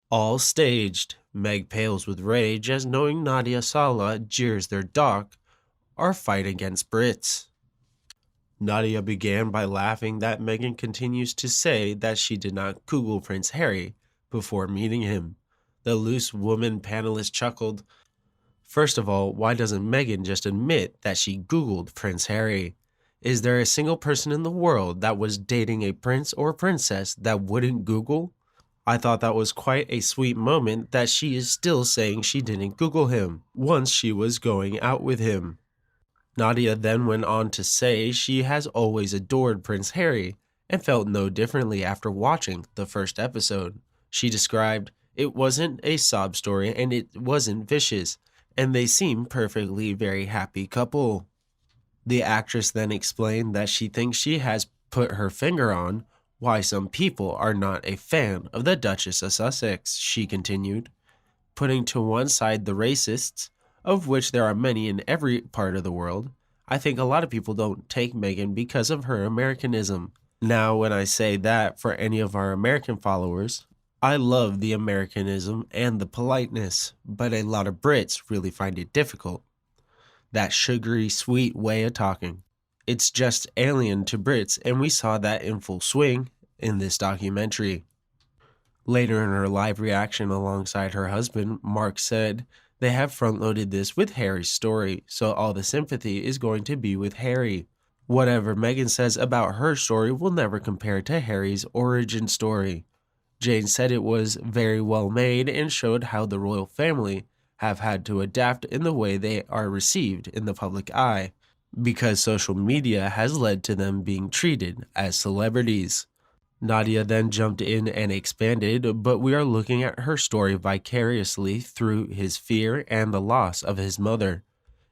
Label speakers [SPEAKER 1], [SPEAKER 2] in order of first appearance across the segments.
[SPEAKER 1] All staged. Meg pales with rage as knowing Nadia Sawalha jeers their doc are fight against Brits. Nadia began by laughing that Meghan continues to say that she did not Google Prince Harry before meeting him. The loose woman panelist chuckled. First of all, why doesn't Meghan just admit that she Googled Prince Harry? Is there a single person in the world that was dating a prince or princess that wouldn't Google? I thought that was quite a sweet moment that she is still saying she didn't Google him once she was going out with him. Nadia then went on to say she has always adored Prince Harry and felt no differently after watching the first episode. She described, "It wasn't a sob story and it wasn't vicious, and they seem perfectly very happy couple." The actress then explained that she thinks she has put her finger on why some people are not a fan of the Duchess of Sussex. She continued, putting to one side the racists, of which there are many in every part of the world. I think a lot of people don't take Meghan because of her Americanism. Now, when I say that for any of our American followers, I love the Americanism and the politeness, but a lot of Brits really find it difficult. That sugary, sweet way of talking. It's just alien to Brits, and we saw that in full swing in this documentary. Later in her live reaction alongside her husband, Mark said, "They have front-loaded this with Harry's story, so all the sympathy is going to be with Harry. Whatever Meghan says about her story will never compare to Harry's origin story." Jane said it was very well made and showed how the royal family have had to adapt in the way they are received in the public eye, because social media has led to them being treated as celebrities. Nadia then jumped in and expanded, but we are looking at her story vicariously through his fear and the loss of his mother.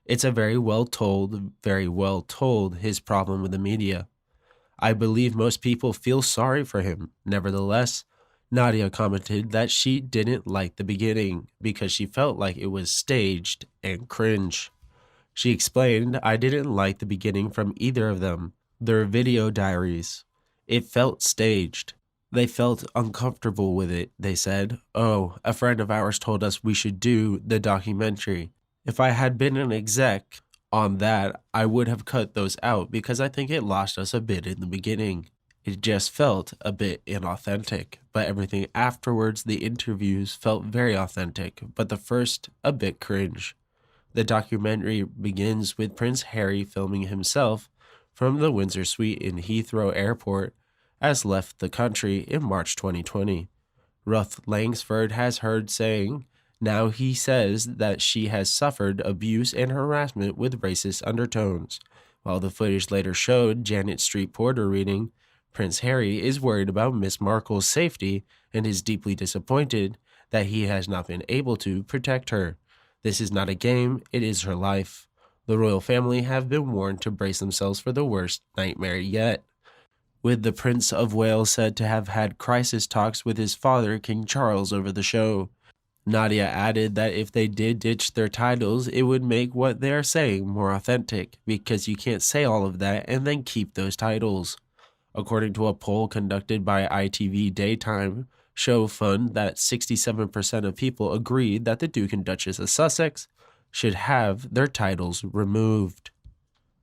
[SPEAKER 1] It's a very well told, his problem with the media. I believe most people feel sorry for him. Nevertheless, Nadia commented that she didn't like the beginning because she felt like it was staged and cringe. She explained, "I didn't like the beginning from either of them. Their video diaries. It felt staged. They felt uncomfortable with it," they said. "Oh, a friend of ours told us we should do the documentary. If I had been an exec on that, I would have cut those out because I think it lost us a bit in the beginning. It just felt a bit inauthentic, but everything afterwards, the interviews, felt very authentic, but the first, a bit cringe." The documentary begins with Prince Harry filming himself from the Windsor suite in Heathrow Airport as left the country in March 2020. Ruth Langsford has heard saying, now he says that she has suffered abuse and harassment with racist undertones, while the footage later showed Janet Street Porter reading, "Prince Harry is worried about Miss Markle's safety and is deeply disappointed that he has not been able to protect her. This is not a game, it is her life. The royal family have been warned to brace themselves for the worst nightmare yet." With the Prince of Wales said to have had crisis talks with his father, King Charles, over the show. Nadia added that if they did ditch their titles, it would make what they are saying more authentic, because you can't say all of that and then keep those titles. According to a poll conducted by ITV Daytime Show Fund, that 67% of people agreed that the Duke and Duchess of Sussex should have their titles removed.